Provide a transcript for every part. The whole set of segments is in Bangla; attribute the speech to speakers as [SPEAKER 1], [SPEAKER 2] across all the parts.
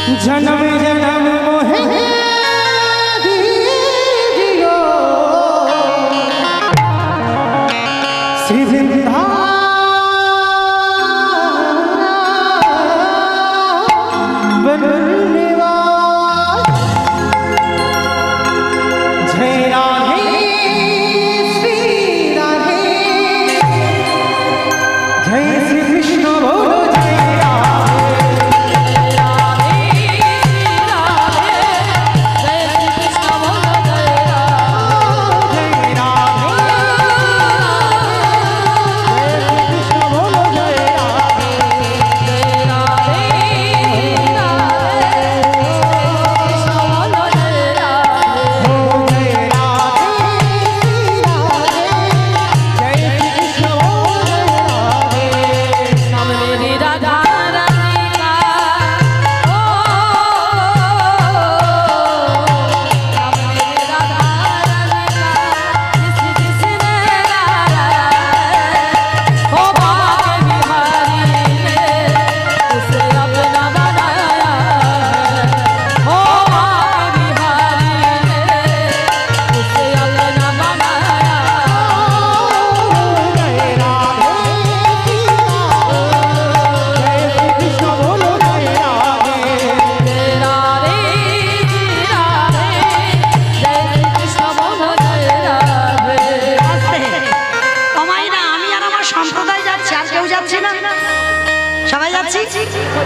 [SPEAKER 1] जन्म जन्म मोहे दीजियो श्री वृंदावन निवास जय राधे श्री राधे जय श्री कृष्ण बोलो जय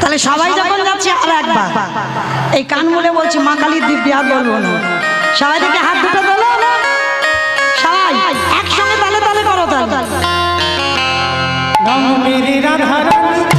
[SPEAKER 2] তাহলে সবাই যখন যাচ্ছে আর একবার এই কান মুলে বলছি মা কালীর দিব্যি আর বলবো না সবাই দিকে হাত দুটো তোলো সবাই একসঙ্গে তালে তালে করো তালে
[SPEAKER 1] राम मेरी राधा रानी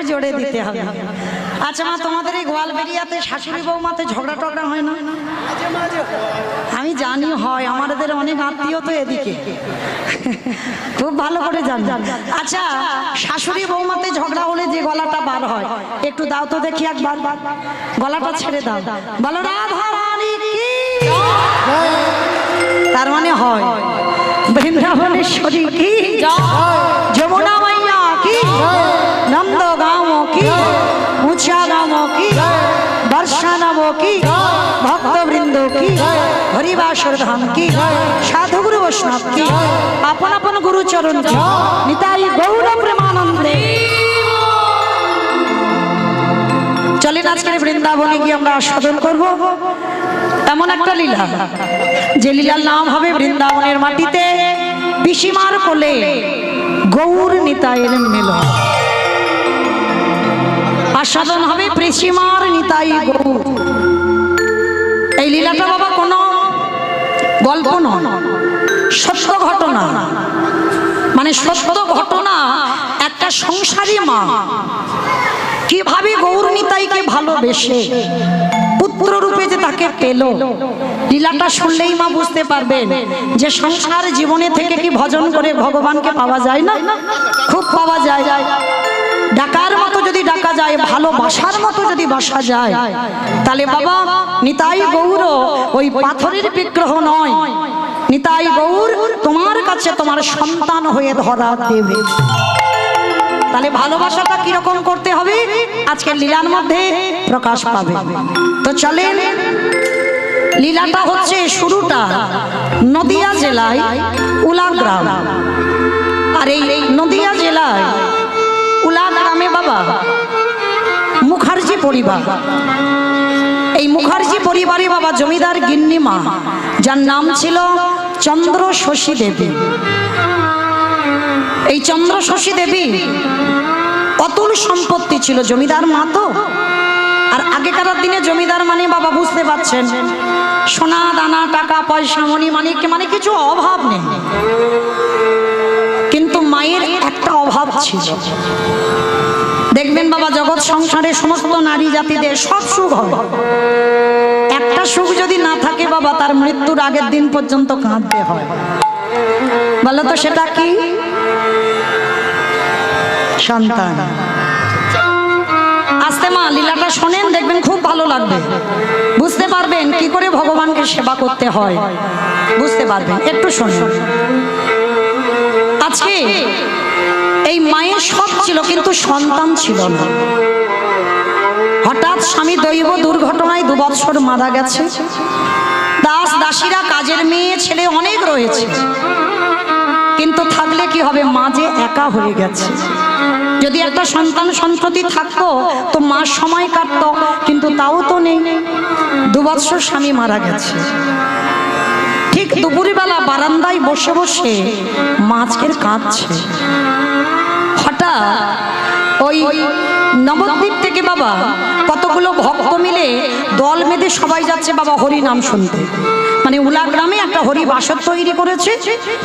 [SPEAKER 2] জোরে দিতে হবে আচ্ছা মা তোমাদের এই গোয়ালবেড়িয়াতে শাশুড়ি বৌমাতে ঝগড়া টগড়া হয় না আমি জানি হয় আমাদের অনেক আত্মীয় তো এদিকে খুব ভালো করে জানি আচ্ছা শাশুড়ি বৌমাতে ঝগড়া হলে যে গলাটা বার হয় একটু দাও তো দেখি একবার গলাটা ছেড়ে দাও বলো রাধা রানী কি তার মানে হয় বৃন্দাবনেশ্বরী কি যমুনা মাইয়া কি नंद गाँव की ऊंचा गाँव की वर्षा नव की भक्त वृंदो की हरिवासर धाम की साधु गुरु वैष्णव की अपन अपन गुरु चरण की निताई गौर प्रेमानंदे चलें आजके बृंदावने गিয়ে আমরা আস্বাদন করব এমন একটা লীলা যে লীলার নাম হবে বৃন্দাবনের মাটিতে পিসিমার কোলে গৌর নিতাইয়ের মিলন আস্বাদন হবে পিসিমার নিতাই গৌর এই লীলাটা বাবা কোনো গল্প নয় সত্য ঘটনা মানে সত্য ঘটনা একটা সংসারী মা কিভাবে গৌর নিতাইকে ভালোবেসে পুত্র রূপে যে তাকে পেল লীলাটা শুনলেই মা বুঝতে পারবেন যে সংসার জীবনে থেকে কি ভজন করে ভগবানকে পাওয়া যায় না খুব পাওয়া যায় ডাকার মতো যদি ডাকা যায় ভালোবাসার মতো যদি বাসা যায়, তাহলে বাবা নিতাই গৌর ওই পাথরের বিগ্রহ নয়, নিতাই গৌর তোমার কাছে তোমার সন্তান হয়ে ধরা দেবে। তাহলে ভালোবাসাটা কিরকম করতে হবে আজকের লীলার মধ্যে প্রকাশ পাবে। তো চলেন, লীলাটা হচ্ছে শুরুটা নদিয়া জেলায় উলা গ্রাম। আর এই নদিয়া জেলায় উলা গ্রামে বাবা মুখার্জি পরিবার। এই মুখার্জি পরিবারে বাবা জমিদার গিন্নিমা, যার নাম ছিল চন্দ্র শশী দেবী। এই চন্দ্র শশী দেবী অতুল সম্পত্তি ছিল, জমিদার মা তো। আর আগেকার দিনে জমিদার মানে বাবা বুঝতে পারছেন, সোনা দানা টাকা পয়সা মণি মানিক মানে কিছু অভাব নেই, কিন্তু মায়ের একটা অভাব ছিল। দেখবেন বাবা জগৎ সংসারে সমস্ত নারী জাতিদের সব সুখ হয়, একটা সুখ যদি না থাকে বাবা তার মৃত্যুর আগের দিন পর্যন্ত কাঁদতে হয়। বলো তো সেটা কি? সন্তান। আস্তে মা লীলাটা শোনেন, দেখবেন খুব ভালো লাগবে, বুঝতে পারবেন কি করে ভগবানকে সেবা করতে হয়, বুঝতে পারবেন। একটু শোনেন। আজকে এই মায়ের সব ছিল কিন্তু সন্তান ছিল না। হঠাৎ স্বামী দৈব দুর্ঘটনায় 2 বছর মারা গেছে। দাস দাসীরা কাজের মেয়ে ছেলে অনেক রয়েছে, কিন্তু থাকলে কি হবে, মা যে একা হয়ে গেছে। যদি একটা সন্তান সন্ততি থাকতো তো মা সময় কাটতো, কিন্তু তাও তো নেই। 2 বছর স্বামী মারা গেছে। ঠিক দুপুরবেলা বারান্দায় বসে বসে মা আজকের কাঁদছে। হঠাৎ ওই নবদ্বীপ থেকে বাবা কতগুলো ভক্ত মিলে দল বেঁধে সবাই যাচ্ছে বাবা হরি নাম শুনতে। মানে উলা গ্রামে একটা হরি বাসর তৈরি করেছে,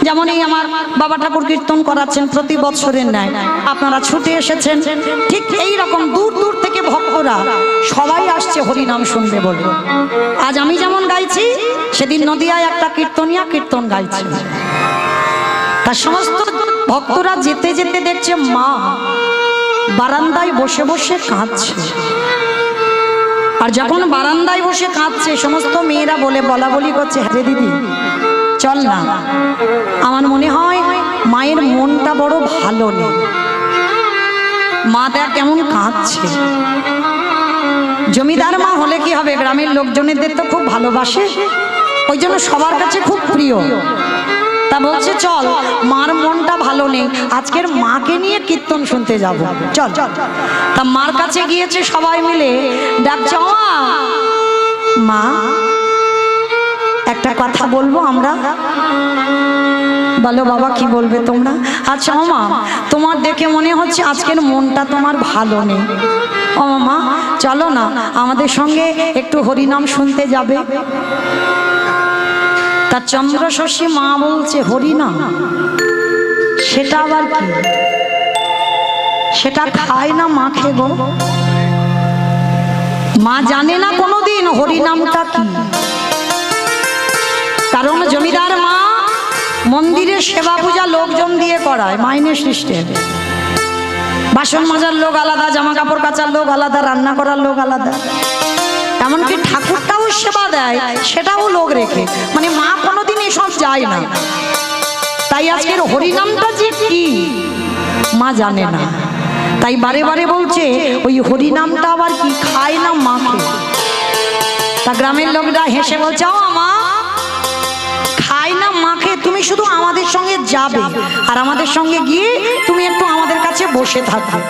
[SPEAKER 2] যেমন এই আমার বাবা ঠাকুর কীর্তন করাচ্ছেন প্রতি বছরের ন্যায়, আপনারা ছুটে এসেছেন। ঠিক এই রকম দূর দূর থেকে ভক্তরা সবাই আসছে হরি নাম শুনবে বলে। আজ আমি যেমন গাইছি, সেদিন নদিয়ায় একটা কীর্তনিয়া কীর্তন গাইছে। তার সমস্ত ভক্তরা যেতে যেতে দেখছে মা বারান্দায় বসে বসে কাঁদছে। আর যখন বারান্দায় বসে কাঁদছে, সমস্ত মেয়েরা বলা বলি করছে, হ্যাঁ দিদি চল না, আমার মনে হয় মায়ের মনটা বড় ভালো নেই, মা দেখ কেমন কাঁদছে। জমিদার মা হলে কি হবে, গ্রামের লোকজনেদের তো খুব ভালোবাসে, ওই জন্য সবার কাছে খুব প্রিয়। তা বলছে চল, মার মনটা ভালো নেই, আজকের মাকে নিয়ে কীর্তন শুনতে যাব, চল। তা মার কাছে গিয়েছে সবাই মিলে, ডাকছে মা একটা কথা বলবো আমরা। বলো বাবা কি বলবে তোমরা? আচ্ছা মা, তোমার দেখে মনে হচ্ছে আজকের মনটা তোমার ভালো নেই, ও মা চলো না আমাদের সঙ্গে একটু হরিনাম শুনতে যাবে। তার চন্দ্র শশী মা বলছে হরিনাম, সেটা আবার কি? সেটা খায় না মাখে গো। মা জানে না কোনোদিন হরিনামটা কি। কারণ জমিদার মা মন্দিরে সেবা পূজা লোকজন দিয়ে করায়, মাইনে সিস্টেম। বাসন মাজার লোক আলাদা, জামা কাপড় কাচার লোক আলাদা, রান্না করার লোক আলাদা, এমনকি ঠাকুরটাও সেবা দেয় সেটাও লোক রেখে। মানে মা কোনোদিন এসব যায় না। তাই আজকের হরিনামটা যে কি মা জানে না, তাই বারে বারে বলছে ওই হরিনামটা আবার কি, খায় না মাকে। তা গ্রামের লোকরা হেসে বলছে ও মা খায় না মাকে, তুমি শুধু আমাদের সঙ্গে যাবে, আর আমাদের সঙ্গে গিয়ে তুমি একটু আমাদের কাছে বসে থাকবে।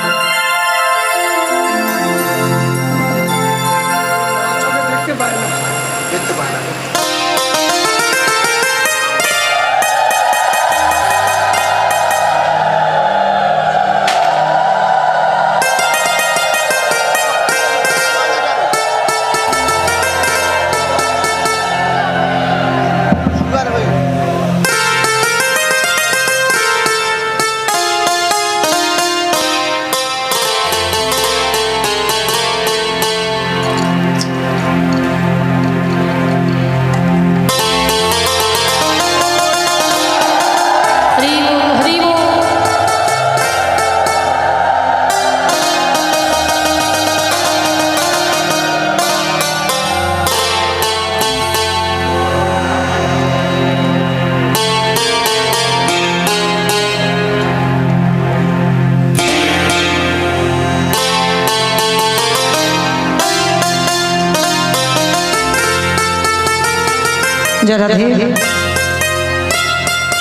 [SPEAKER 2] জয় রাধে।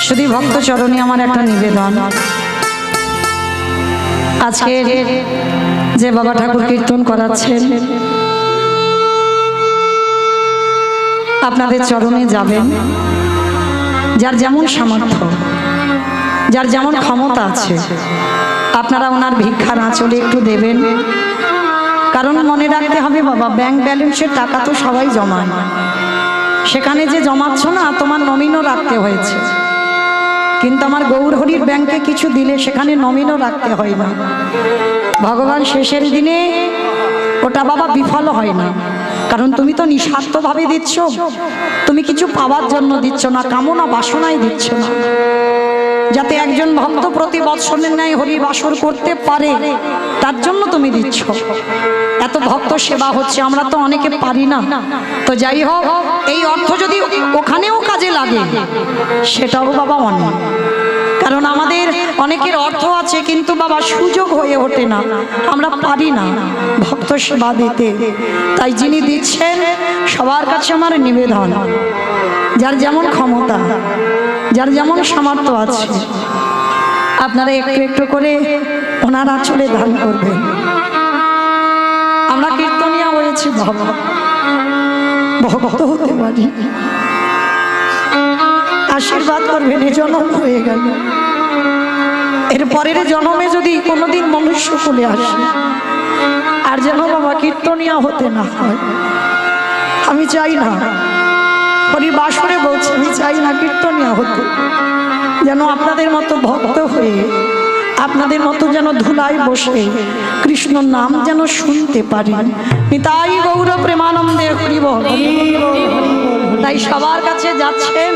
[SPEAKER 2] শুধু ভক্ত চরণে আমার একটা নিবেদন, আজকে যে বাবা ঠাকুর কীর্তন করাচ্ছেন আপনাদের চরণে যাবেন, যার যেমন সামর্থ্য, যার যেমন ক্ষমতা আছে, আপনারা ওনার ভিক্ষার আঁচলে একটু দেবেন। কারণ মনে রাখতে হবে বাবা, ব্যাংক ব্যালেন্সের টাকা তো সবাই জমায়, সেখানে যে জমাচ্ছ না তোমার নমিনও রাখতে হয়েছে, কিন্তু আমার গৌরহরির ব্যাংকে কিছু দিলে সেখানে নমিনও রাখতে হয় না। ভগবান শেষের দিনে ওটা বাবা বিফল হয় না, কারণ তুমি তো নিঃস্বার্থভাবে দিচ্ছ, তুমি কিছু পাওয়ার জন্য দিচ্ছ না, কামনা বাসনায় দিচ্ছ না। যাতে একজন ভক্ত প্রতি বৎসরের ন্যায় হরি বাসর করতে পারে তার জন্য তুমি দিচ্ছ। এত ভক্ত সেবা হচ্ছে, আমরা তো অনেকে পারি না। তো যাই হোক, এই অর্থ যদি ওখানেও কাজে লাগে সেটাও বাবা অনেক, কারণ আমাদের অনেকের অর্থ আছে কিন্তু বাবা সুযোগ হয়ে ওঠে না, আমরা পারি না ভক্ত সেবা দিতে। তাই যিনি দিচ্ছেন সবার কাছে আমার নিবেদন, যার যেমন ক্ষমতা, যার যেমন সামর্থ্য আছে, আপনারা একটু একটু করে ওনার আঁচলে দান করবেন। আমরা কীর্তনিয়া হয়েছি বাবা, ভক্ত হতে পারি, আশীর্বাদ করবেন। এ জন্ম হয়ে গেল, এর পরের জন্মে যদি কোনোদিন মনুষ্য কুলে আসে আর যেন বাবা কীর্তনিয়া হতে না হয়। আমি চাই না, হরি বাসরে বলছে, আমি চাই না কীর্তনিয়া হতে, যেন আপনাদের মতো ভক্ত হয়ে, আপনাদের মতো যেন ধুলায় বসে কৃষ্ণ নাম যেন শুনতে পারি। নিতাই গৌর প্রেমানন্দে হরি বল। তাই সবার কাছে যাচ্ছেন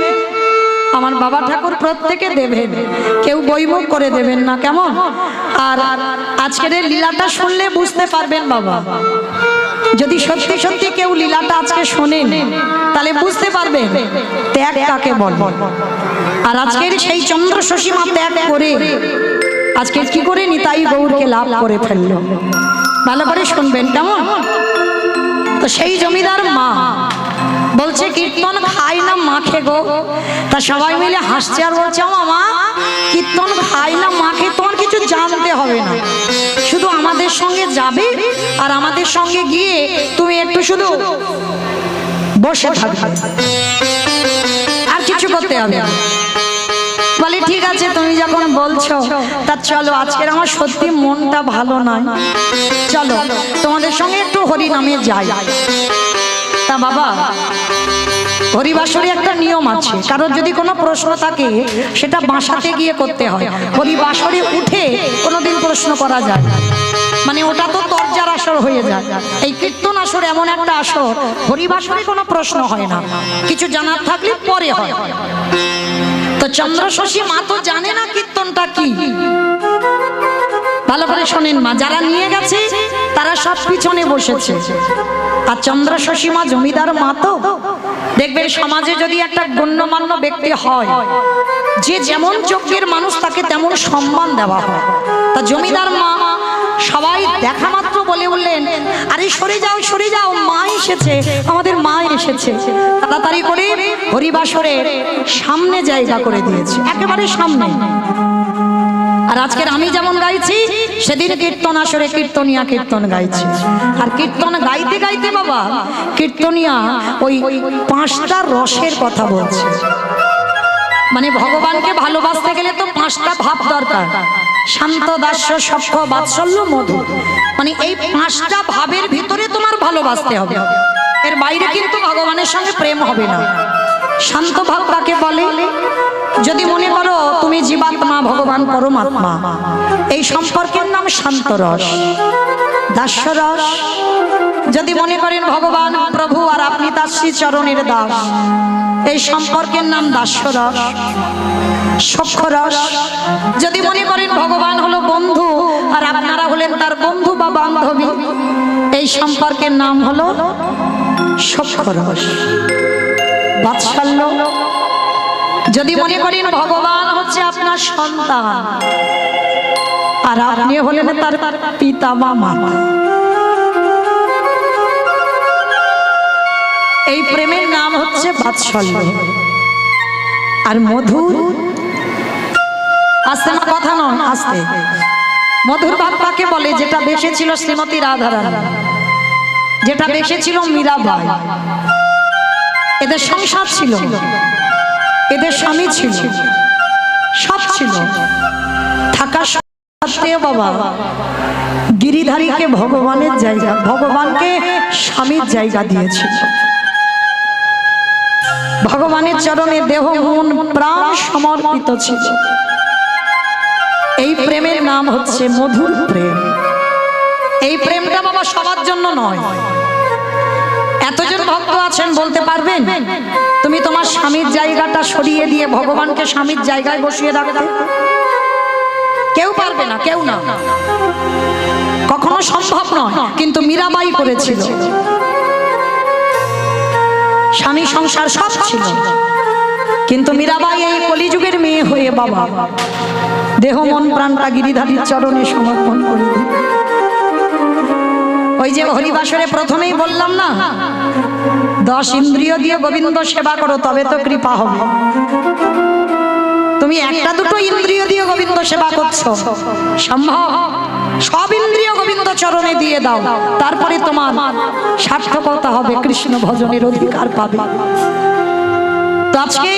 [SPEAKER 2] আমার বাবা ঠাকুর, প্রত্যেকে দেবেন, কেউ বইমুখ করে দেবেন না, কেমন? আর আজকের এই লীলাটা শুনলে বুঝতে পারবেন বাবা, যদি সত্যি সত্যি কেউ লীলাটা আজকে শোনেন তাহলে বুঝতে পারবেন ত্যাগ কাকে বলে। আর আজকের সেই চন্দ্র শশীমা ত্যাগ করে আজকে কি করে নিতাই গৌরকে লাভ করে ফেললো, ভালো করে শুনবেন, কেমন? তো সেই জমিদার মা বলছে কীর্তন খাই না মাখে গো। তা সবাই মিলে হাসছে আর বলছে, মামা কীর্তন খাই না মাখে, তোমার কিছু জানতে হবে না, শুধু আমাদের সঙ্গে যাবে আর আমাদের সঙ্গে গিয়ে তুমি একটু শুধু বসে থাকবে, আর কিছু করতে হবে। বলে ঠিক আছে, তুমি যখন বলছো তা চলো, আজকের আমার সত্যি মনটা ভালো নয়, চলো তোমাদের সঙ্গে একটু হরি নামে যাই। তা বাবা, হরিবাসরে একটা নিয়ম আছে, কারোর যদি কোনো প্রশ্ন থাকে সেটা বাসাতে গিয়ে করতে হয়, হরিবাসরে উঠে কোনোদিন প্রশ্ন করা যায় না, মানে ওটা তো তরজার আসর হয়ে যায়। এই কীর্তন আসর এমন একটা আসর, হরিবাসরে কোনো প্রশ্ন হয় না, কিছু জানার থাকলে পরে হয়। তো চন্দ্র শশী মা তো জানে না কীর্তনটা কি, ভালো করে শোনেন মা, যারা নিয়ে গেছে তারা সব পিছনে বসেছে, আর চন্দ্র শশী মা জমিদার মা তো দেখবেন সমাজে যদি একটা গণ্যমান্য ব্যক্তি হয়, যে যেমন যোগ্যের মানুষ তাকে তেমন সম্মান দেওয়া হয়। তা জমিদার মা সবাই দেখা মাত্র বলে উঠলেন, আরে সরে যাও সরে যাও, মা এসেছে, আমাদের মা এসেছে। তাড়াতাড়ি করে হরিবাসরের সামনে জায়গা করে দিয়েছে, একেবারে সামনে। আর আজকের আমি যেমন গাইছি, সেদিন কীর্তন আসরে কীর্তনিয়া কীর্তন গাইছে। আর কীর্তন গাইতে গাইতে বাবা কীর্তনিয়া ওই 5টা রসের কথা বলছে, মানে ভগবানকে ভালোবাসতে গেলে তো 5টা ভাব দরকার, শান্ত, দাস্য, সখ্য, বাৎসল্য, মধু, মানে এই 5টা ভাবের ভিতরে তোমার ভালোবাসতে হবে, এর বাইরে কিন্তু ভগবানের সঙ্গে প্রেম হবে না। শান্ত ভাব কাকে বলে? যদি মনে করো তুমি জীবাত্মা, ভগবান পরমাত্মা, এই সম্পর্কের নাম শান্ত রস। দাস্য রস, যদি মনে করেন ভগবান প্রভু আর আপনি তার শ্রী চরণের দাস, এই সম্পর্কের নাম দাস্য রস। সখ্য রস, যদি মনে করেন ভগবান হলো বন্ধু আর আপনারা হলেন তার বন্ধু বা বান্ধবী, এই সম্পর্কের নাম হলো সখ্য রস। বাৎসল্য, যদি মনে করেন ভগবান হচ্ছে আপনার সন্তান আর আপনি হলেন তার পিতা বা মাতা, এই প্রেমের নাম হচ্ছে বাৎসল্য। আর মধুর, আস্তে না, কথা নয় আস্তে, মধুর ভাব কাকে বলে? যেটা বেসেছিল শ্রীমতী রাধারানী, যেটা বেসেছিল মীরাবাই। এদের সংসার ছিল, এদের স্বামী ছিল, সব ছিল, থাকা সত্ত্বেও বাবা গিরিধারীকে ভগবানের জায়গা, ভগবানকে স্বামীর জায়গা দিয়েছিল। ভগবানের চরণে দেহ মন প্রাণ সমর্পিত ছিল। এই প্রেমের নাম হচ্ছে মধুর প্রেম। এই প্রেমটা বাবা সবার জন্য নয়। এতজন ভক্ত আছেন, বলতে পারবেন তুমি তোমার স্বামীর জায়গাটা সরিয়ে দিয়ে ভগবানকে স্বামীর জায়গায় বসিয়ে রাখতে? কেউ পারবে না, কেউ না, কখনো সম্ভব নয়। কিন্তু মীরাবাই করেছিল। স্বামী সংসার সব ছিল, কিন্তু মীরাবাই এই কলিযুগের মেয়ে হয়ে বাবা দেহ মন প্রাণটা গিরিধারীর চরণে সমর্পণ করে দিল। ওই যে হরিবাসরে প্রথমেই বললাম না, 10 ইন্দ্রিয় দিয়ে গোবিন্দ সেবা করো তবে তো কৃপা হবে। তুমি একটা দুটো ইন্দ্রিয় দিয়ে গোবিন্দ সেবা করছো, সম্ভব? সব ইন্দ্রিয় গোবিন্দ চরণে দিয়ে দাও, তারপরে তোমার সার্থকতা হবে, কৃষ্ণ ভজনের অধিকার পাবে। তো আজকে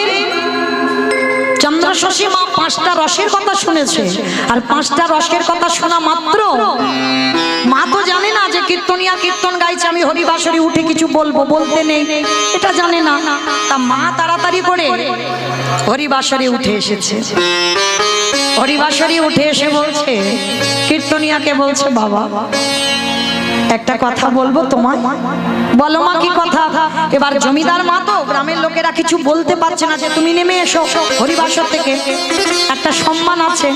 [SPEAKER 2] চন্দ্রশশী মা 5টা রসের কথা শুনেছে, আর 5টা রসের কথা শোনা মাত্র মা তো জানে না যে কীর্তনিয়া কীর্তন গাইছে, আমি হরিবাসরে উঠে কিছু বলবো, বলতে নেই, এটা জানে না। তা মা তাড়াতাড়ি করে হরিবাসরে উঠে এসেছে। হরিবাসরে উঠে এসে বলছে, কীর্তনিয়াকে বলছে, বাবা একটা কথা বলবো তোমায়। বলো মা, কি কথা? এবার জমিদার মা তো, গ্রামের লোকেরা কিছু বলতে পারছে না যে তুমি নেমে এসো হরিবাসর থেকে, একটা সম্মান আছে।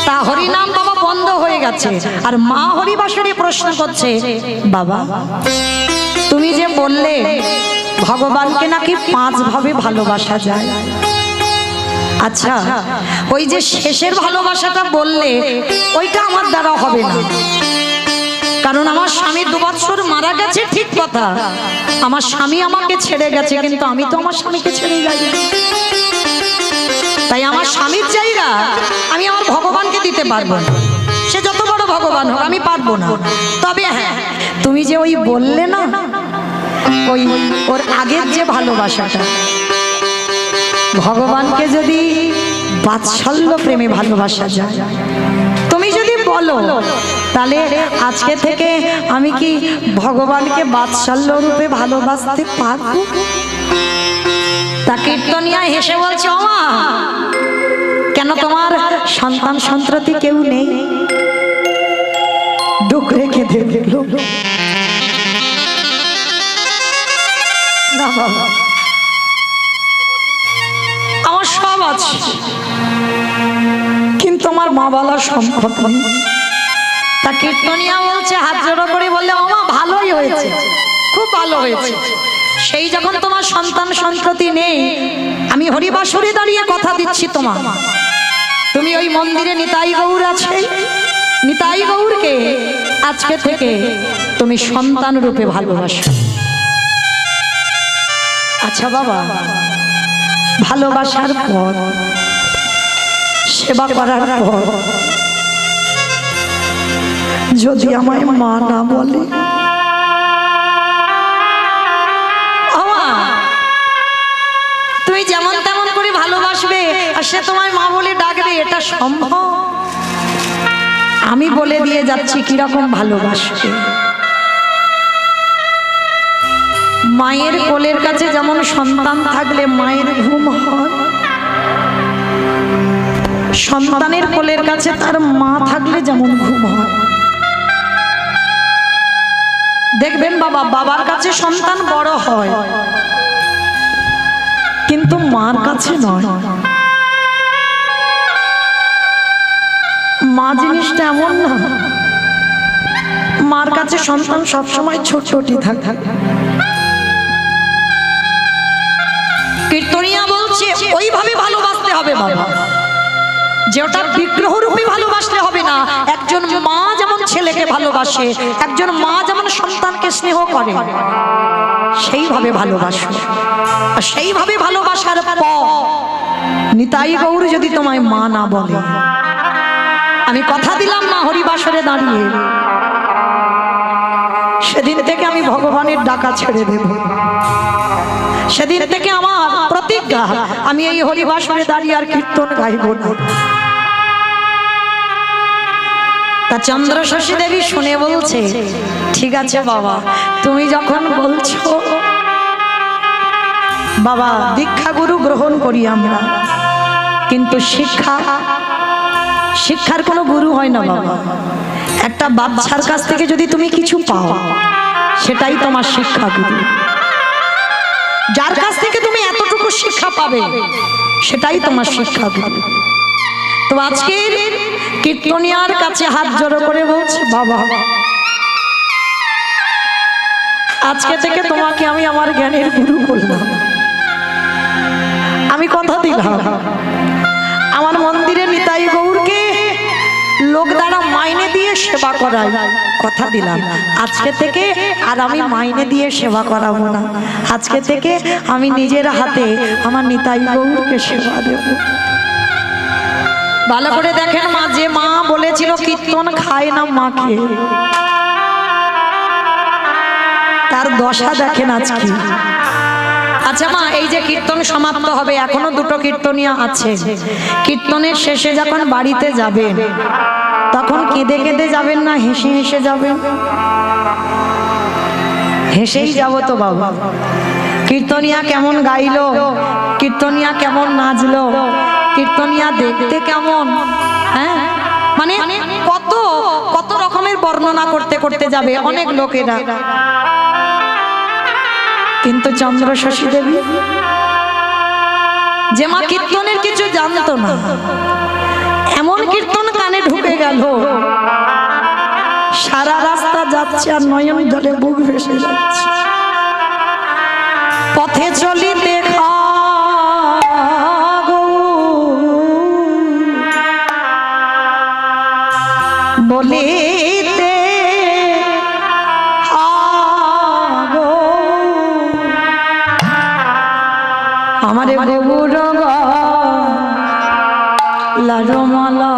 [SPEAKER 2] তা হরিনাম বাবা বন্ধ হয়ে গেছে, আর মা হরিবাসরে প্রশ্ন করছে, বাবা তুমি যে বললে ভগবানকে নাকি 5 ভাবে ভালোবাসা যায়, আচ্ছা ওই যে শেষের ভালোবাসাটা বললে ওইটা আমার দ্বারা হবে না, কারণ আমার স্বামী 2 বছর মারা গেছে, ঠিক কথা, আমার স্বামী আমাকে ছেড়ে গেছে, কিন্তু আমি তো আমার স্বামীকে ছেড়ে যাই। তাই আমার স্বামীর জায়গা আমি আমার ভগবানকে দিতে পারবো না, সে যত বড় ভগবান হোক, আমি পারবো না। তবে হ্যাঁ, তুমি যে ওই বললে না, ওই ওর আগের যে ভালোবাসাটা, ভগবানকে যদি বাৎসল্য প্রেমে ভালোবাসা যায়, তুমি যদি বলো, তাহলে আজকে থেকে আমি কি ভগবানকে বাৎসল্য রূপে ভালোবাসতে পারবো? তা কীর্তনিয়া হেসে বলছে, ও মা, কেন তোমার সন্তান সন্ততি কেউ নেই? দুঃখ রেখে দেখল না বাবা, আমার সব আছে, কিন্তু আমার মা বলার সম্ভব নেই। তা কীর্তনিয়া বলছে, হাত জোড়ো করে বললে, ও মা ভালোই হয়েছে, খুব ভালো হয়েছে। সেই যখন তোমার সন্তান সন্ততি নেই, আমি হরিবাসরে দাঁড়িয়ে কথা দিচ্ছি তোমার, তুমি ওই মন্দিরে নিতাই গৌর আছে, নিতাই গৌরকে আজকে থেকে তুমি সন্তান রূপে ভালোবাসো। আচ্ছা বাবা, ভালোবাসার পর, সেবা করার পর যদি আমায় মা না বলে, তুমি যেমন তেমন করে ভালোবাসবে আর সে তোমায় মা বলে ডাকবে, এটা সম্ভব? আমি বলে দিয়ে যাচ্ছি কিরকম ভালোবাসবে। মায়ের কোলের কাছে যেমন সন্তান থাকলে মায়ের ঘুম হয়, সন্তানের কোলের কাছে তার মা থাকলে যেমন ঘুম হয়। দেখবেন বাবা, বাবার কাছে সন্তান বড় হয়, কিন্তু মার কাছে নয়। মা জিনিসটা এমন না, মার কাছে সন্তান সবসময় ছোট ছোটই থাকে। কীর্তনিয়া বলছে, ওইভাবে ভালোবাসতে হবে বাবা, যে ওটা বিগ্রহ রূপে ভালোবাসলে হবে না। একজন মা যেমন ছেলেকে ভালোবাসে, একজন মা যেমন সন্তানকে স্নেহ করে, সেইভাবে ভালোবাসো। আর সেইভাবে ভালোবাসার পর নিতাই গৌর যদি তোমায় মা না বলে, আমি কথা দিলাম না হরিবাসরে দাঁড়িয়ে, সেদিন থেকে আমি ভগবানের ডাকা ছেড়ে দেব। সেদিন থেকে আমার প্রতিজ্ঞা, আমি এই হরিবাসরে দাঁড়িয়ে আর কীর্তন গাইব না। তা চন্দ্রশশী দেবী শুনে বলছে, ঠিক আছে বাবা, তুমি যখন বলছো বাবা, দীক্ষা গুরু গ্রহণ করি আমরা, কিন্তু শিক্ষার কোনো গুরু হয় না বাবা। একটা বাচ্চার কাছ থেকে যদি তুমি কিছু পাও, সেটাই তোমার শিক্ষা গুরু। যার কাছ থেকে তুমি এতটুকু শিক্ষা পাবে, সেটাই তোমার শিক্ষা গুরু। তো আজকে কীর্তনিয়ার কাছে হাত জড়ো করে বলছে, বাবা আজকে থেকে তোমাকে আমি আমার জ্ঞানের গুরু করলাম। আমি কথা দিলাম, আমার মন্দিরে নিতাই গৌরকে লোক দ্বারা মাইনে দিয়ে সেবা করাই, কথা দিলাম আজকে থেকে আর আমি মাইনে দিয়ে সেবা করাবো না। আজকে থেকে আমি নিজের হাতে আমার নিতাই গৌরকে সেবা দেব। ভালো করে দেখেন মা, যে মা বলেছিল কীর্তন খায় না মাকে, তার দশা দেখেন আজকে। আচ্ছা মা, এই যে কীর্তন সমাপ্ত হবে, এখনো দুটো কীর্তনীয় আছে, কীর্তনের শেষে যখন বাড়িতে যাবেন, তখন কেঁদে কেঁদে যাবেন না হেসে হেসে যাবেন? হেসেই যাব তো বাবা। কীর্তনিয়া কেমন গাইলো, কীর্তনিয়া কেমন নাচলো, কীর্তনিয়া দেখতে কেমন, হ্যাঁ মানে কত কত রকমের বর্ণনা করতে করতে যাবে অনেক লোকেরা। কিন্তু চন্দ্রশশী দেবী, যে মা কীর্তনের কিছু জানতো না, এমন কীর্তন কানে ঢুকে গেল, সারা রাস্তা যাচ্ছে আর নয়ন জলে বুক ভেসে যাচ্ছে। পথে চলিতে বলিতে আমারে গৌর লারমালা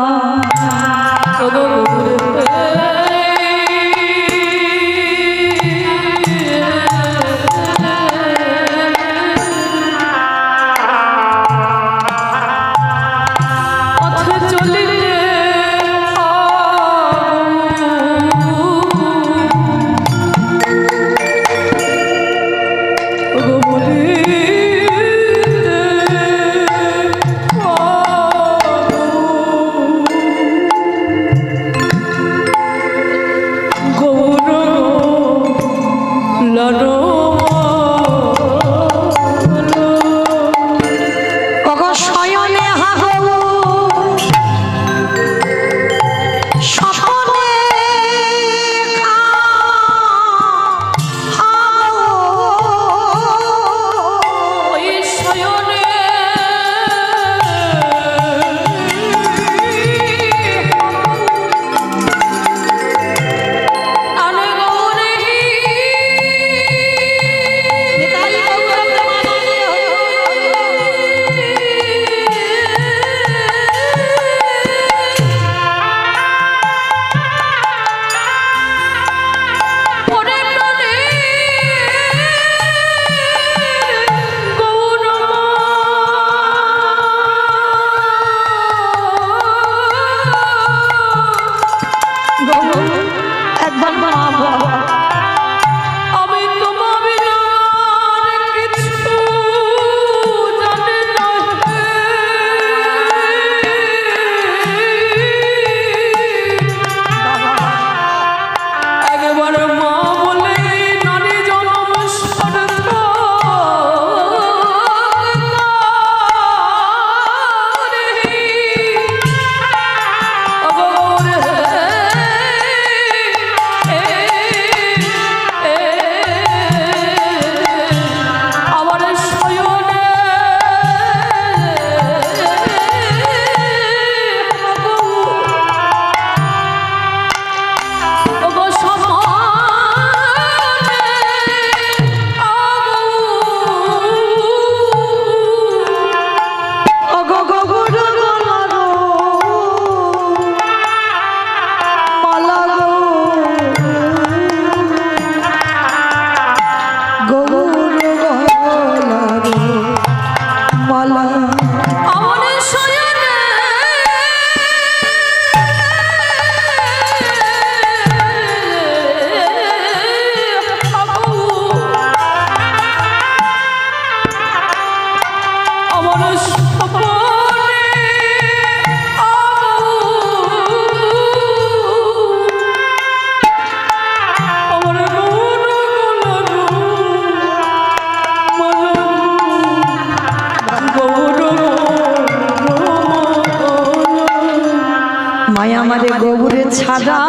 [SPEAKER 2] আমারে গোবরে ছাড়া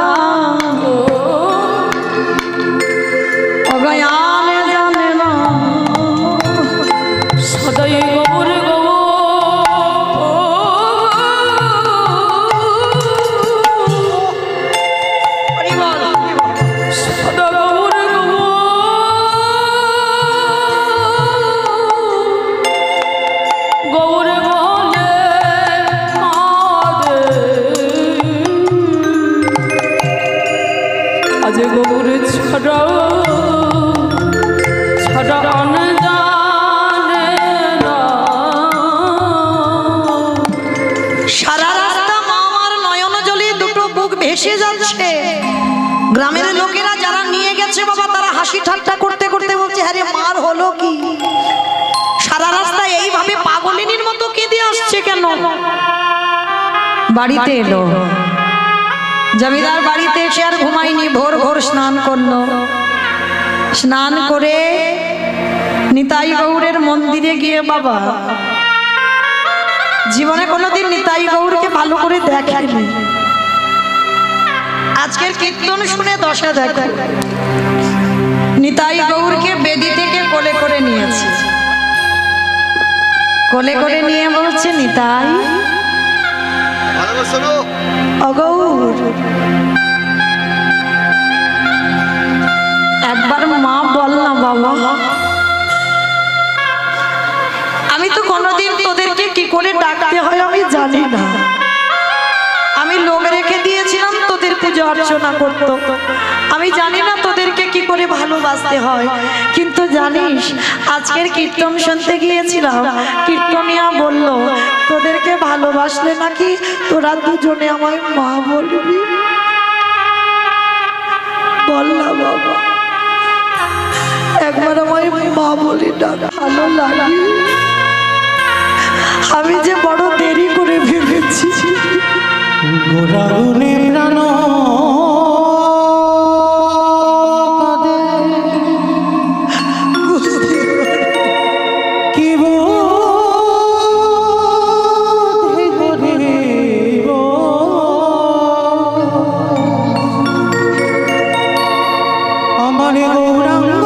[SPEAKER 2] অগয়ানে জানে না
[SPEAKER 3] সদাই গোবর সদা গোবর গোবর গলে আজ গোবর ছড়া ছড়া জানে না
[SPEAKER 2] সারা রাস্তা মা আমার নয়ন জলে দুটো বুক ভেসে যাচ্ছে। গ্রামের লোকেরা যারা নিয়ে গেছে বাবা তারা হাসি ঠাট্টা করতে করতে বলছে আরে মার হলো কি, সারা রাস্তা এইভাবে পাগলিনীর মতো কেঁদে আসছে কেন। বাড়িতে এলো, জমিদার বাড়িতে এসে আর ঘুমায়নি, ভোর ভোর স্নান করলো। স্নান করে নিতাই গৌড়ের মন্দিরে গিয়ে বাবা জীবনে কোনোদিন নিতাই গৌরকে ভালো করে দেখেনি। আজকের কীর্তন শুনে দশা দেখো, নিতাই গৌরকে বেদি থেকে কোলে করে নিয়েছে। কোলে করে নিয়ে বলছে নিতাই অগৌর একবার মা বল না বাবা। আমি তো কোনোদিন তোদেরকে কি করে ডাকতে হয় আমি জানি না। আমি লোক রেখে দিয়েছিলাম তোদের পূজা অর্চনা করত, আমি জানি না তোদেরকে কি করে ভালোবাসতে হয়। কিন্তু জানিস আজকের কীর্তন শুনতে গিয়েছিলাম, কীর্তনিয়া বলল তোদেরকে ভালোবাসলে নাকি তোরা দুজনে আমায় মা বলবি। বল না বাবা, একবার আমায় মা বলি ডাক, ভালো লাগে। আমি যে বড় দেরি করে ভেবেছি।
[SPEAKER 1] গোরাগুনে প্রাণ কাঁদে, কি বোধে করিব আমার গৌরাঙ্গ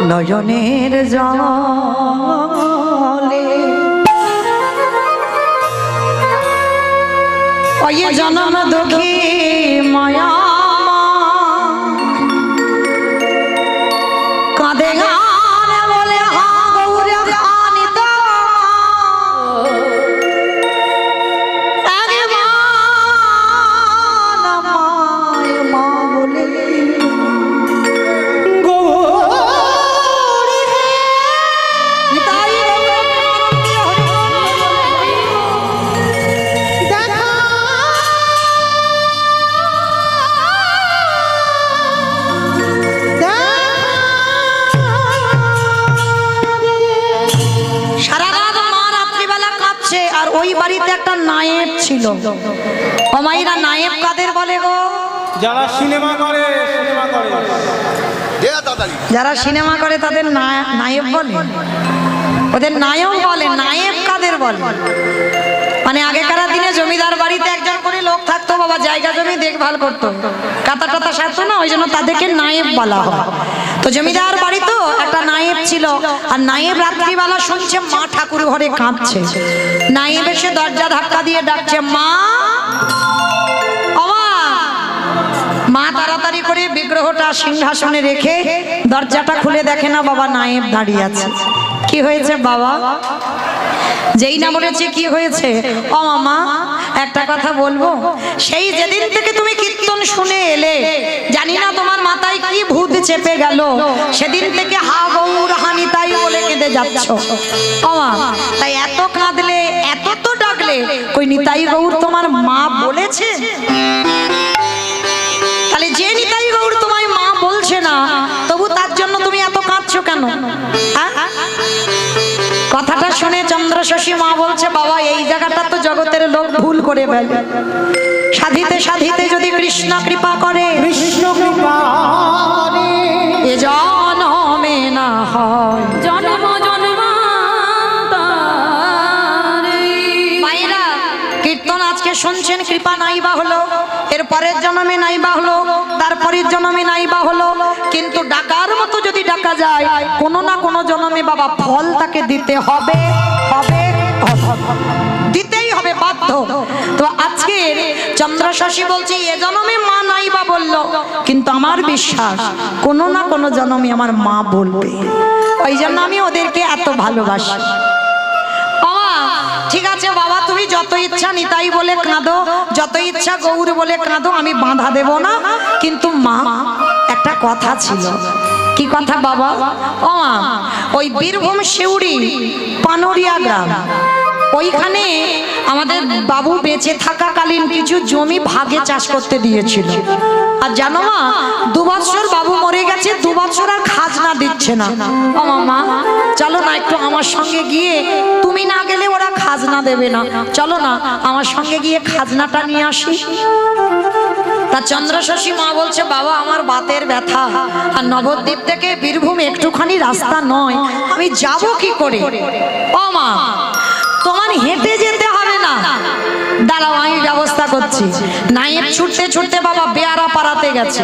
[SPEAKER 2] নয়নের জলে ওই জনম দুঃখী মায়া কাঁদে গান বলে হা গৌরে খানিতা মা বলে আর ওই বাড়িতে একটা নায়েব ছিল। মায়েরা নায়েব কাদের বলে গো?
[SPEAKER 1] যারা সিনেমা করে
[SPEAKER 2] যারা সিনেমা করে তাদের নায়েব বলে, ওদের নায়ক বলে। নায়েব কাদের বলে? মানে আগেকার দিনে জমিদার বাড়িতে একজন করে লোক থাকতো, বাবা জায়গা জমি দেখভাল করতো, কাতা টাতা সারতো না, ওই জন্য তাদেরকে নায়েব বলা হয়। তো জমিদার বাড়ি তো একটা নায়েব ছিল, আর নায়েব রাত্রিবেলা শুনছে মা ঠাকুর ঘরে কাঁদছে। নায়েব এসে দরজা ধাক্কা দিয়ে ডাকছে, মা মা তাড়াতাড়ি করে বিগ্রহটা সিংহাসনে রেখে দরজাটা খুলে দেখে না বাবা নায়েব দাঁড়িয়ে আছে। কি হয়েছে বাবা? যেই না বলেছে কি হয়েছে, ও মামা একটা কথা বলবো, সেই যেদিন থেকে তুমি কীর্তন শুনে এলে জানি না তোমার মাথায় কি ভূত চেপে গেল, সেদিন থেকে হা গৌর হানি তাই বলে কেঁদে যাচ্ছ। ও মা, তাই এত কাঁদলে এত তো ডাকলে, কই নিতাই গৌর তোমার মা বলেছে? তাহলে যে নিতাই গৌর তোমায় মা বলছে না, তবু তার জন্য তুমি এত কাঁদছো কেন? কথাটা শুনে চন্দ্রশশী মা বলছে, বাবা এই জায়গাটা তো জগতের লোক ভুল করে ফেলে। সাধিতে সাধিতে যদি কৃষ্ণ কৃপা করে,
[SPEAKER 1] কৃষ্ণ কৃপা
[SPEAKER 2] এ জনমে না হয়
[SPEAKER 3] জন্ম জন্মান্তরে।
[SPEAKER 2] মায়েরা কীর্তন আজকে শুনছেন, কৃপা নাই বা হলো, এর পরের জন্মে নাই বা হলো, তারপরের জন্মে নাই বা হলো, কিন্তু ডাকার মতো যদি ডাকা যায় কোনো না কোনো জন্মে বাবা ফল তাকে দিতে হবে, হবে, দিতেই হবে, বাধ্য। তো আজকে চন্দ্রশশী বলছে এ জন্মে মা নাই বা বললো, কিন্তু আমার বিশ্বাস কোনো না কোনো জন্মে আমার মা বলবে, ওই জন্য আমি ওদেরকে এত ভালোবাসি। ঠিক আছে বাবা, তুমি যত ইচ্ছা নিতাই বলে কাঁদো, যত ইচ্ছা গৌর বলে কাঁদো, আমি বাধা দেব না। কিন্তু মা একটা কথা ছিল। কি কথা বাবা? ও মা, ওই বীরভূম শিউড়ি পানরিয়া গ্রাম, ওইখানে আমাদের বাবু বেঁচে থাকাকালীন কিছু জমি ভাগে চাষ করতে দিয়েছিল। আর জানো মা, 2 বছর বাবু মরে গেছে, 2 বছর আর খাজনা দিচ্ছে না। ও মামা চলো না একটু আমার সঙ্গে গিয়ে, তুমি না গেলে ওরা খাজনা দেবে না, চলো না আমার সঙ্গে গিয়ে খাজনাটা নিয়ে আসি। তা চন্দ্রশশী মা বলছে, বাবা আমার বাতের ব্যথা, আর নবদ্বীপ থেকে বীরভূম একটুখানি রাস্তা নয়, আমি যাব কি করে? ও মা তোমার হেঁটে যেতে হবে না, দাঁড়াও আমি ব্যবস্থা করছি। নায়েব ছুটতে ছুটতে বাবা বেয়ারা পাড়াতে গেছে।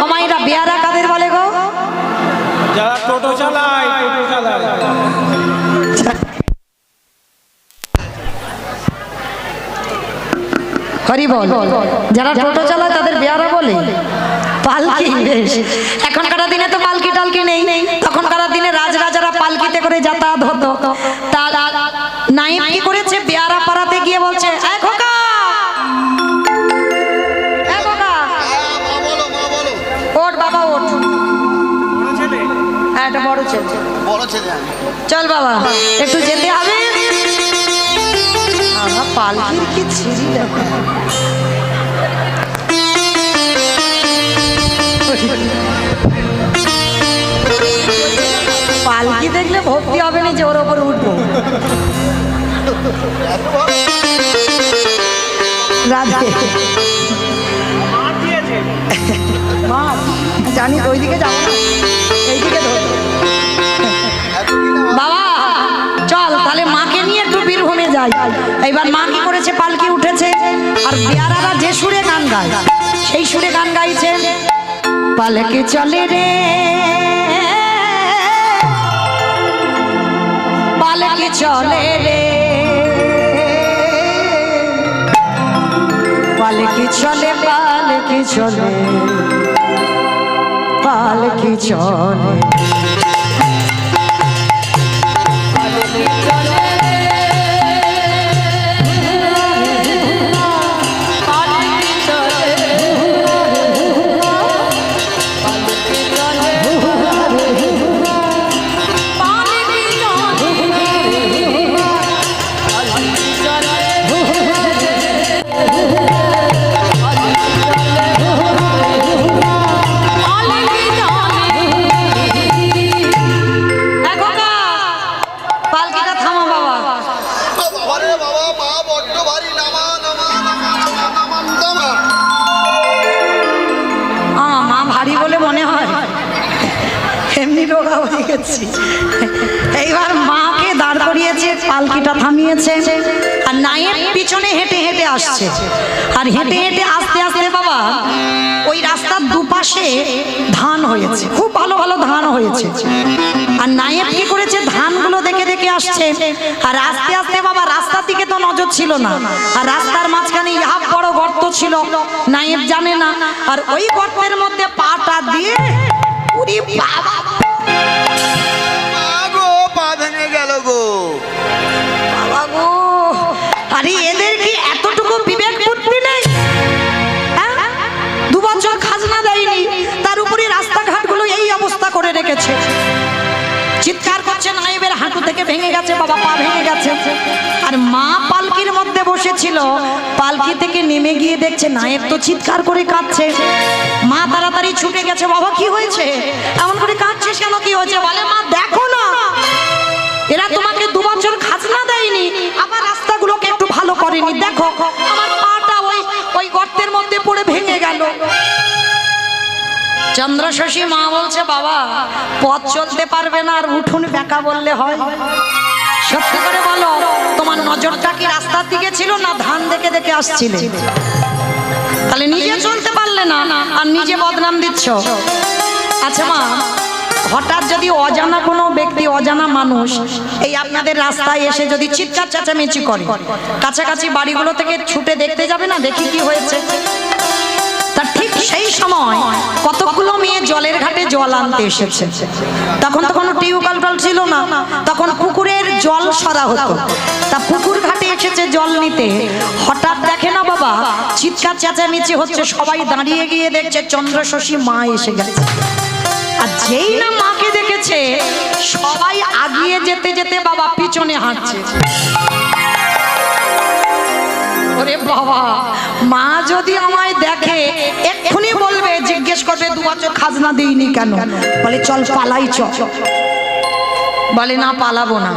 [SPEAKER 2] ও মাইরা বেয়ারা কাদের বলে গো?
[SPEAKER 1] যারা টোটো চালায়, টোটো চালায়।
[SPEAKER 2] হরি বল, যারা টোটো চালায় তাদের বেয়ারা বলে। পালকি, বেশ, এখনকার দিনে তো পালকি টালকি নেই, তখনকার দিনে রাজরাজারা পালকিতে করে যাতায়াত হতো। তার নায়েব কি করেছে, বেয়ারা পাড়াতে গিয়ে বলছে, এই খোকা, এই খোকা, ওঠ বাবা ওঠ। হ্যাঁ এটা বড় ছেলে, চল বাবা একটু যেতে হবে। আমার পালকির কি ছিঁড়ি দেখো। পালকি দেখলে ভক্তি হবে না যে ওর ওপর উঠবো। রাধে জানি ওইদিকে যাবো না, এইদিকে বাবা চল তাহলে মাকে নিয়ে একটু বীরভূমে যাই। এইবার মা কি করেছে, পালকি উঠেছে, আর বেয়ারারা যে সুরে গান গায় সেই সুরে গান গাইছে, পালকি চলে রে পালকি চলে রে, পালকি চলে, পালকি চলে, পালকি চলে। এইবার মাকে দাঁড় করিয়েছে, পালকিটা থামিয়েছে, আর নায়েব পিছনে হেঁটে হেঁটে আসছে। আর হেঁটে হেঁটে আস্তে আস্তে বাবা ওই রাস্তার দুপাশে ধান হয়েছে, খুব ভালো ভালো ধান হয়েছে। আর নায়েব কি করেছে, ধানগুলো দেখে দেখে আসছে। আর আস্তে আস্তে বাবা রাস্তার দিকে তো নজর ছিল না, আর রাস্তার মাঝখানে ইহা বড় গর্ত ছিল, নায়েব জানে না। আর ওই গর্তের মধ্যে পাটা দিয়ে উরি বাবা,
[SPEAKER 4] পা ভেঙে গেল গো
[SPEAKER 2] বাবা গো। আরে এদের কি এতটুকু বিবেক বুদ্ধি নেই? 2 বছর খাজনা দেয়নি, তার উপরে রাস্তাঘাটগুলো এই অবস্থা করে রেখেছে। চিৎকার করছে, নায়েবের হাঁটু থেকে ভেঙে গেছে বাবা, পা ভেঙে গেছে। আর মা পালকির মধ্যে বসেছিল, পালকি থেকে নেমে গিয়ে দেখছে নায়েব তো চিৎকার করে কাঁদছে। মা তাড়াতাড়ি ছুটে গেছে, বাবা কি হয়েছে, এমন করে কাঁদছিস কেন, কি হয়েছে? বলে মা দেখো না, এরা তোমাকে 2 বছর খাজনা দেয়নি, আবার রাস্তাগুলোকে একটু ভালো করেনি, দেখো আমার পাটা ওই গর্তের মধ্যে পড়ে ভেঙে গেল। চন্দ্রশশী মা বলছে, বাবা পথ চলতে পারবে না, আর উঠুন বেঁকা বললে হয়? সত্যি করে বলো, তোমার নজরটা কি রাস্তার দিকে ছিল না ধান দেখে দেখে আসছিলে? তাহলে নিজে চলতে পারলে না আর নিজে বদনাম দিচ্ছ। আচ্ছা মা, হঠাৎ যদি অজানা কোনো ব্যক্তি, অজানা মানুষ এই আপনাদের রাস্তায় এসে যদি চিৎকার চেঁচামেচি করে, কাছাকাছি বাড়িগুলো থেকে ছুটে দেখতে যাবে না, দেখি কি হয়েছে? তা ঠিক সেই সময় কতগুলো মেয়ে জলের ঘাটে জল আনতে এসেছে। তখন তো কোনো টিউবওয়েল টল ছিল না, তখন পুকুরের জল সরা হতো। তা পুকুর ঘাটে এসেছে জল নিতে, হঠাৎ দেখে না বাবা চিৎকার চেঁচামেচি হচ্ছে, সবাই দাঁড়িয়ে গিয়ে দেখছে চন্দ্রশশী মা এসে গেছে। আর যেই না মাকে দেখেছে, সবাই আগিয়ে যেতে যেতে বাবা পিছনে হাঁটছে। ওরে বাবা, মা যদি আমায় দেখে এক্ষুনি বলবে, জিজ্ঞেস করবে 2 বছর খাজনা দিইনি কেন? বলে চল পালাই চল। বলে না পালাবো না,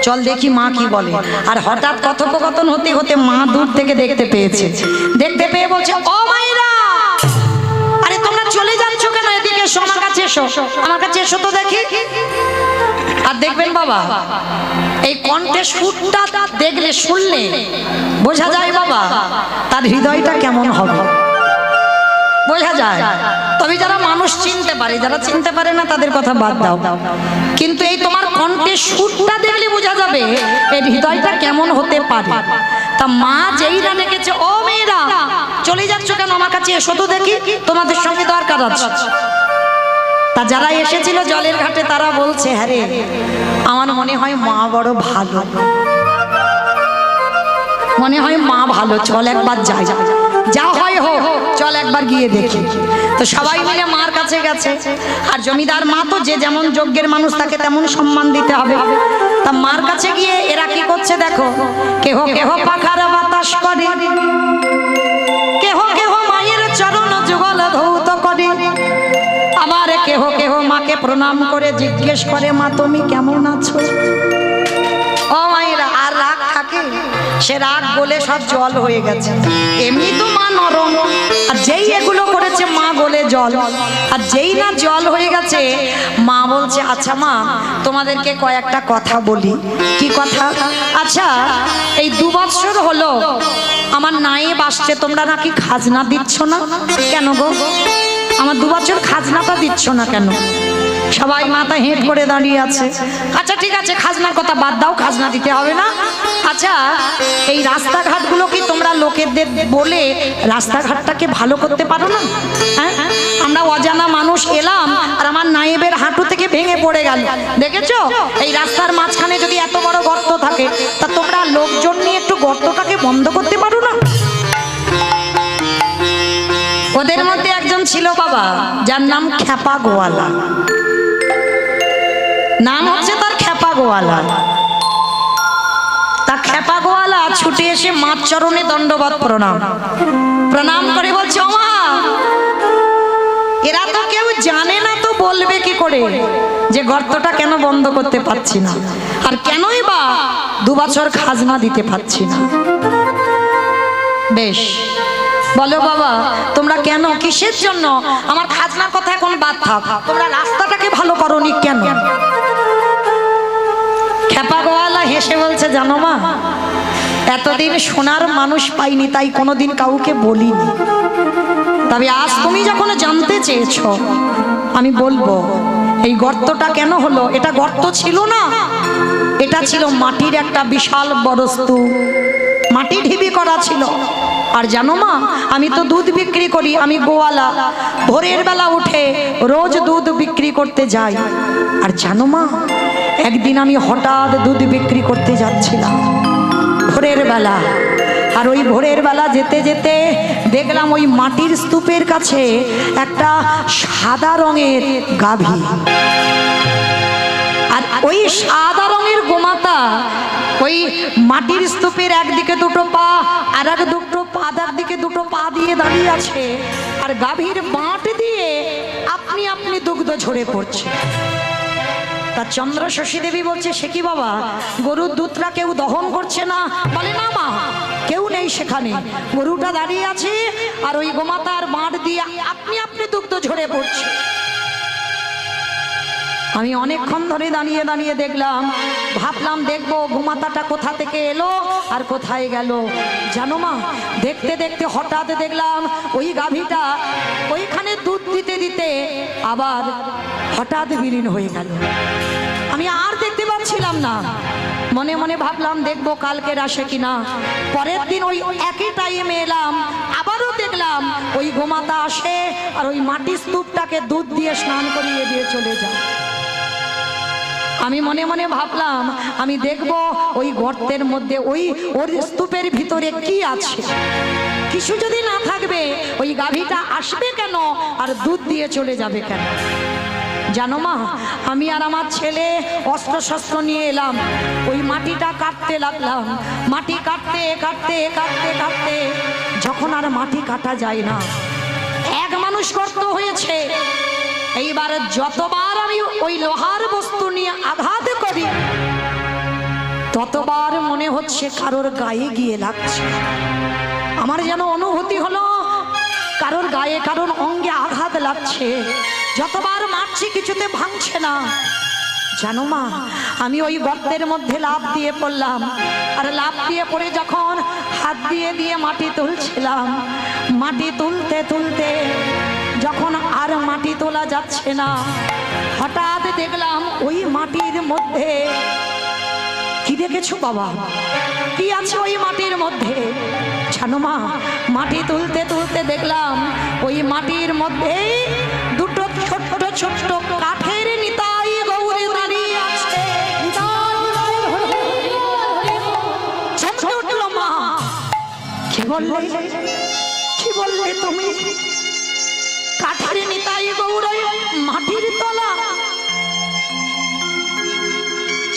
[SPEAKER 2] চল দেখি মা কি বলে। আর হঠাৎ কথোপকথন হতে হতে মা দূর থেকে দেখতে পেয়েছে, দেখতে পেয়ে বলছে, ও মাইরা, আরে তোমরা চলে যাচ্ছ কেন? এদিকে এসো, আমার কাছে এসো, আমার কাছে এসো তো দেখি। আর দেখবেন বাবা এই কণ্ঠে সুরটা দেখলে, শুনলে বোঝা যায় বাবা তার হৃদয়টা কেমন হবে, বোঝা যায়। তবে যারা মানুষ চিনতে পারে, যারা চিনতে পারে না তাদের কথা বাদ দাও, কিন্তু এই তোমার কণ্ঠে সুরটা দেখলে বোঝা যাবে এর হৃদয়টা কেমন হতে পারে। তা মা যেই না ডেকেছে, ও মেয়েরা চলে যাচ্ছ কেন, আমার কাছে এসো তো দেখি, তোমাদের সঙ্গে দরকার আছে। তা যারা এসেছিল জলের ঘাটে তারা বলছে, হ্যাঁ রে, আমার মনে হয় মা বড় ভালো, মনে হয় মা ভালো, চল একবার যাই, যা হয় হোক চল একবার গিয়ে দেখি। তো সবাই মিলে মার কাছে গেছে। আর জমিদার মা তো যে যেমন যোগ্যের মানুষ তাকে তেমন সম্মান দিতে হবে। তা মার কাছে গিয়ে এরা কি করছে দেখো, কেহ কেহ পাখার বাতাস করে, কেহ কেহ মায়ের চরণ যুগল ধৌত করে, আবার কেহ কেহ মাকে প্রণাম করে জিজ্ঞেস করে, মা তুমি কেমন আছো? ও মায়েরা, আর রাগ থাকে? সে রাগ বলে সব জল হয়ে গেছে। এমনি তো মা নরম, আর যেই এগুলো করেছে মা গলে জল। আর যেই না জল হয়ে গেছে, মা বলছে, আচ্ছা মা তোমাদেরকে কয়েকটা কথা বলি। কি কথা? আচ্ছা এই 2 বছর হলো আমার নায়েব আসছে, তোমরা নাকি খাজনা দিচ্ছ না কেন গো? আমার 2 বছর খাজনাটা দিচ্ছ না কেন? সবাই মাথা হেঁট করে দাঁড়িয়ে আছে। আচ্ছা ঠিক আছে, খাজনার কথা বাদ দাও, খাজনা দিতে হবে না। আচ্ছা এই রাস্তাঘাটগুলো কি তোমরা লোকেদের বলে রাস্তাঘাটটাকে ভালো করতে পারো না? হ্যাঁ, আমরা অজানা মানুষ এলাম আর আমার নায়েবের হাঁটু থেকে ভেঙে পড়ে গেল, দেখেছো? এই রাস্তার মাঝখানে যদি এত বড় গর্ত থাকে, তা তোমরা লোকজন নিয়ে একটু গর্তটাকে বন্ধ করতে পারো না? ওদের মধ্যে একজন ছিল বাবা, যার নাম খ্যাপা গোয়ালা। নাম হচ্ছে তার খ্যাপা গোয়ালা। তা খ্যাপা গোয়ালা ছুটে এসে মার চরণে দণ্ডবত প্রণাম করে বলছে, ও মা, এরা তো কেউ জানে না, তো বলবে কি করে যে গর্তটা কেন বন্ধ করতে পারছি না, আর কেনই বা 2 বছর খাজনা দিতে পারছি না? বেশ, বলো বাবা, তোমরা কেন, কিসের জন্য? আমার খাজনার কথা এখন বাদ থাক, তোমরা রাস্তাটাকে ভালো করোনি কেন? খ্যাপা গোয়ালা হেসে বলছে, জানো মা, এতদিন শোনার মানুষ পাইনি, তাই কোনোদিন কাউকে বলিনি। তবে আজ তুমি যখন জানতে চেয়েছো, আমি বলবো এই গর্তটা কেন হলো। এটা গর্ত ছিল না, এটা ছিল মাটির একটা বিশাল বড় স্তূপ, মাটি ঢিবি করা ছিল। আর জানো মা, আমি তো দুধ বিক্রি করি, আমি গোয়ালা, ভোরের বেলা উঠে রোজ দুধ বিক্রি করতে যাই। আর জানো মা, একদিন আমি হঠাৎ দুধ বিক্রি করতে যাচ্ছিলাম ভোরের বেলা, আর ওই ভোরের বেলা যেতে যেতে দেখলাম ওই মাটির স্তূপের কাছে একটা সাদা রঙের গাভী, আর ওই সাদা রঙের গোমাতা ওই মাটির স্তূপের একদিকে 2টো পা আর একদিকে 2টো পা দিয়ে দাঁড়িয়ে আছে, আর গাভীর বাঁট দিয়ে আপনি আপনি দুগ্ধ ঝরে পড়ছে। তা চন্দ্র শশী দেবী বলছে, সে কি বাবা, গরুর দুধটা কেউ দহন করছে না? বলে, না মা, কেউ নেই সেখানে, গরুটা দাঁড়িয়ে আছে আর ওই গোমাতার বাঁট দিয়ে আপনি আপনি দুগ্ধ ঝরে পড়ছে। আমি অনেকক্ষণ ধরে দাঁড়িয়ে দাঁড়িয়ে দেখলাম, ভাবলাম দেখবো গোমাতাটা কোথা থেকে এলো আর কোথায় গেল। জানো মা, দেখতে দেখতে হঠাৎ দেখলাম ওই গাভীটা ওইখানে দুধ দিতে দিতে আবার হঠাৎ বিলীন হয়ে গেল। আমি আর দেখতে পাচ্ছিলাম না। মনে মনে ভাবলাম দেখবো কালকের আসে কিনা। পরের দিন ওই একই টাইমে এলাম, আবারও দেখলাম ওই গোমাতা আসে আর ওই মাটির স্তূপটাকে দুধ দিয়ে স্নান করিয়ে দিয়ে চলে যায়। আমি মনে মনে ভাবলাম আমি দেখব ওই গর্তের মধ্যে ওর স্তূপের ভিতরে কি আছে। কিছু যদি না থাকবে ওই গাভীটা আসবে কেন আর দুধ দিয়ে চলে যাবে কেন? জানো মা, আমি আর আমার ছেলে অস্ত্র শস্ত্র নিয়ে এলাম, ওই মাটিটা কাটতে লাগলাম। মাটি কাটতে কাটতে কাটতে কাটতে যখন আর মাটি কাটা যায় না, এক মানুষ গর্ত হয়েছে। এইবার যতবার আমি ওই লোহার বস্তু নিয়ে আঘাত করি, ততবার মনে হচ্ছে কারোর গায়ে গিয়ে লাগছে। আমার যেন অনুভূতি হলো কারোর গায়ে, কারোর অঙ্গে আঘাত লাগছে। যতবার মারছি কিছুতে ভাঙছে না। জানো মা, আমি ওই গর্তের মধ্যে লাফ দিয়ে পড়লাম, আর লাফ দিয়ে পড়ে যখন হাত দিয়ে দিয়ে মাটি তুলছিলাম, মাটি তুলতে তুলতে যখন আর মাটি তোলা যাচ্ছে না, হঠাৎ দেখলাম ওই মাটির মধ্যে কি দেখেছো বাবা? কি আছে ওই মাটির মধ্যে? জানো মা, মাটি তুলতে তুলতে দেখলাম ওই মাটির মধ্যে 2টো ছোট্ট ছোট্ট কাঠের নিতাই গৌরী দাঁড়িয়ে আছে। চমকে উঠল মা, কি বললে তুমি? কাঠের নিতাই গৌরী মাটির তলা?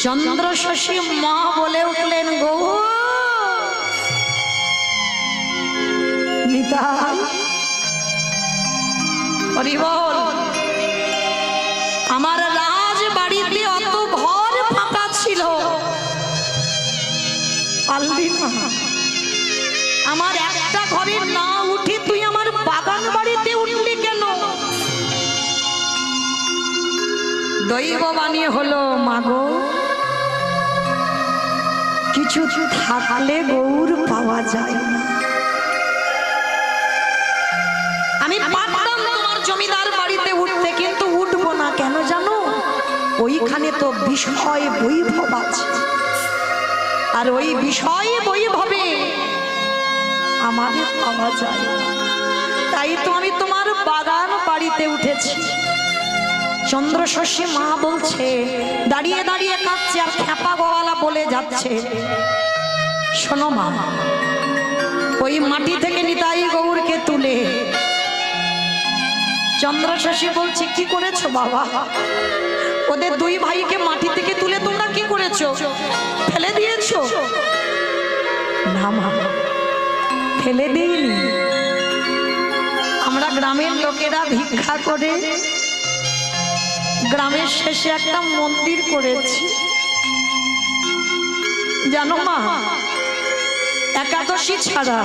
[SPEAKER 2] চন্দ্র শশী মা বলে উঠলেন, গৌ নিতাই, হরি বল। আমার রাজ বাড়িতে অত ঘর ফাঁকা ছিল, পারলি না আমার একটা ঘরে না উঠে তুই আমার বাগান বাড়িতে উঠলি কেন? দৈব বানিয়ে হলো মাগো, কিছু থাকলে গৌর পাওয়া যায় না। আমি পারতাম তোমার জমি জমিদার বাড়িতে উঠতে, কিন্তু উঠবো না কেন জানো? ওইখানে তো বিষয় বৈভব আছে, আর ওই বিষয় বৈভবে আমাদের পাওয়া যায়। তাই তো আমি তোমার বাগান বাড়িতে উঠেছি। চন্দ্রশশী মা বলছে, দাঁড়িয়ে দাঁড়িয়ে কাঁদছে, আর খেপা গোয়ালা বলে যাচ্ছে, শোনো মা, ওই মাটি থেকে নিতাই গৌরকে তুলে। চন্দ্রশশী বলছে, কি করেছো বাবা? ওদের দুই ভাইকে মাটি থেকে তুলে তোমরা কি করেছো? ফেলে দিয়েছো? না মা, ফেলে দিইনি। আমরা গ্রামের লোকেরা ভিক্ষা করে গ্রামের শেষে একটা মন্দির করেছি। জানো মা, একাদশী ছাড়া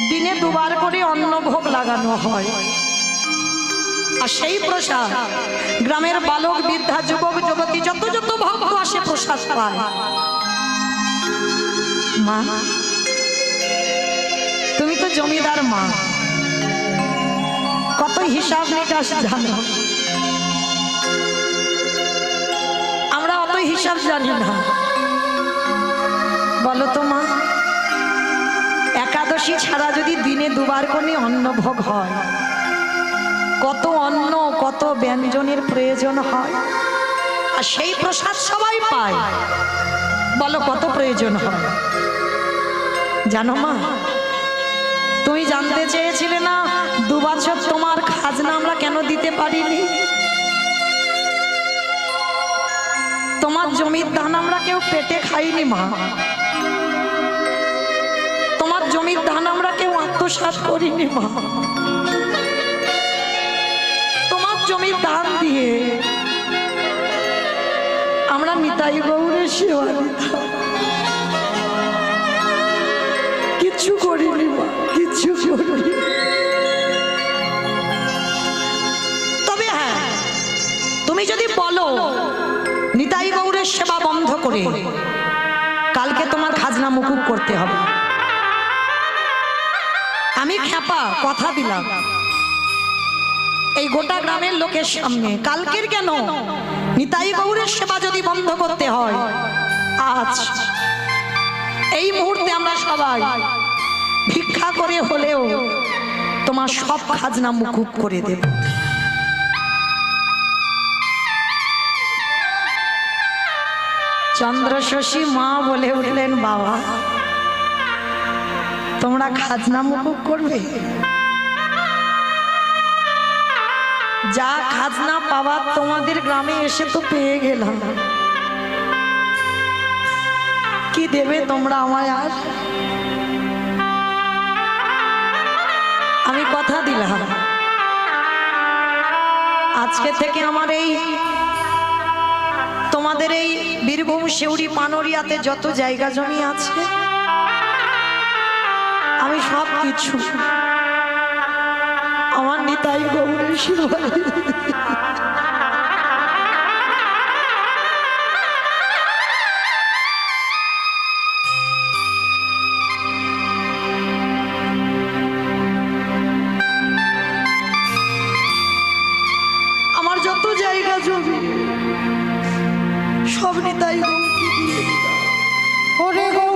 [SPEAKER 2] দিনে দুবার করে অন্নভোগ লাগানো হয়, আর সেই প্রসাদ গ্রামের বালক বৃদ্ধা যুবক যুবতী যত যত ভক্ত আসে প্রসাদ পায়। মা, তুমি তো জমিদার মা, কত হিসাব নিকাশ জানো, আমরা অত হিসাব জানি না। বলো তো মা, একাদশী ছাড়া যদি দিনে দুবার করে অন্নভোগ হয়, কত অন্ন কত ব্যঞ্জনের প্রয়োজন হয়, আর সেই প্রসাদ সবাই পায়। বলো কত প্রয়োজন হয় জানো মা? তুমি জানতে চেয়েছিলে না 2 বছর তোমার খাজনা আমরা কেন দিতে পারিনি? তোমার জমির ধান আমরা কেউ পেটে খাইনি মা, তোমার জমির ধান আমরা কেউ আত্মসাৎ করিনি মা। তোমার জমির ধান দিয়ে আমরা নিতাই গৌরের সেবা দিতাম, কিচ্ছু করিনি মা, কিচ্ছু করিনি। তবে হ্যাঁ, তুমি যদি বলো নিতাই গৌরের সেবা বন্ধ করে কালকে তোমার খাজনা মুকুব করতে হবে, আমি খেপা কথা দিলাম এই গোটা গ্রামের লোকের সামনে, কালকের কেন, নিতাই গৌরের সেবা যদি বন্ধ করতে হয়, আজ এই মুহূর্তে আমরা সবাই ভিক্ষা করে হলেও তোমার সব খাজনা মুকুব করে দেব। চন্দ্রশশী মা বলে উঠলেন, বাবা তোমরা খাজনা মুকুব করবে? যা খাজনা পাওয়ার তোমাদের গ্রামে এসে তো পেয়ে গেলাম, কি দেবে তোমরা আমায়? আর আমি কথা দিলাম আজকে থেকে আমার এই তোমাদের এই বীরভূম শিউরি পানরিয়াতে যত জায়গা জমি আছে, আমি সব কিছু আমার নিতাই গৌরের সেবা। আমার যত জায়গা জমি সব নিতাই গৌরকে দিয়ে দিলাম। ওরে গো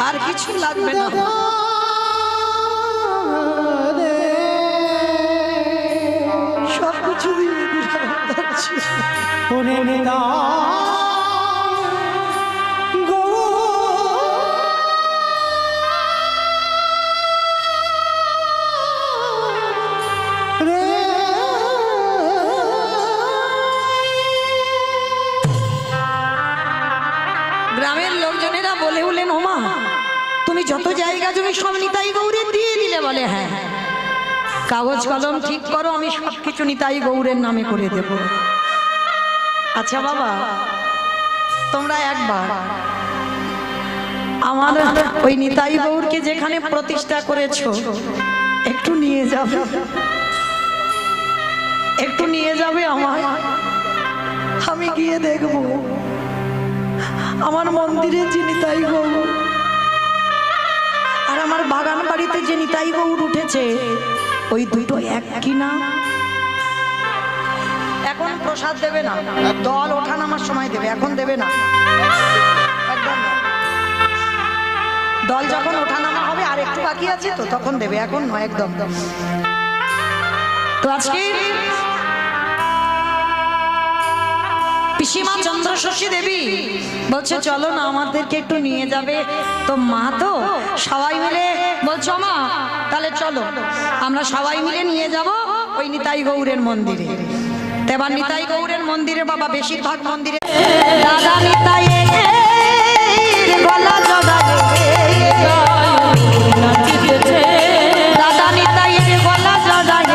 [SPEAKER 2] আর কিছু লাগবে না, সব কিছু দিয়ে দিলাম। গ্রামের লোকজনেরা বলে উঠলেন, ওমা তুমি যত জায়গা জমি সব নিতাই গৌরের দিয়ে দিলে? বলে হ্যাঁ। কাগজ কলম ঠিক করো, আমি সবকিছু নিতাই গৌরের নামে করে দেব। আচ্ছা বাবা, তোমরা একবার আমার ওই নিতাই গৌরকে যেখানে প্রতিষ্ঠা করেছো একটু নিয়ে যাবে, একটু নিয়ে যাবে আমার, আমি গিয়ে দেখব আমার মন্দিরে যে নিতাই গৌর আর আমার বাগান বাড়িতে যে নিতাই গৌর উঠেছে ওই দুটো এক কিনা। এখন প্রসাদ দেবে না, দল ওঠানামার সময় দেবে, এখন দেবে না, একদম না। দল যখন ওঠানামা হবে আর একটু বাকি আছে তো তখন দেবে, এখন নয়, একদম। তো আজকে পিসিমা চন্দ্রশশী দেবী বলছে চলো না আমাদেরকে একটু নিয়ে যাবে। তো মা তো সবাই মিলে বলছো মা তাহলে চলো আমরা সবাই মিলে নিয়ে যাব ওই নিতাই গৌরের মন্দিরে। এবার নিতাই গৌরের মন্দিরে বাবা বেশিরভাগ মন্দিরে দাদা নিতাই গলা জড়ায়, দাদা নিতাই গলা জড়ায়,